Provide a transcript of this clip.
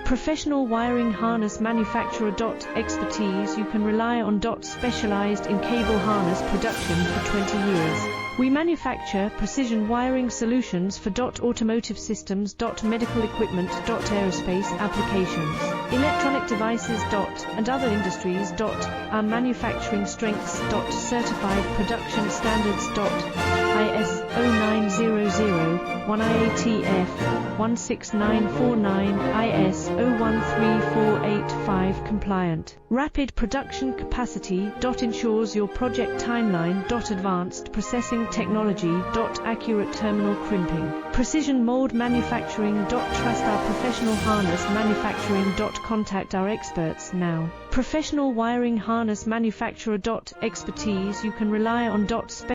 Professional wiring harness manufacturer. Expertise you can rely on. Specialized in cable harness production for 20 years. We manufacture precision wiring solutions for automotive systems, medical equipment, aerospace applications, electronic devices, and other industries. Our manufacturing strengths. Certified production standards. IS 0900 1 IATF 16949 IS 013485 compliant. Rapid production capacity. Ensures your project timeline. Advanced processing technology. Accurate terminal crimping. Precision mold manufacturing. Trust our professional harness manufacturing. Contact our experts now. Professional wiring harness manufacturer. Expertise you can rely on.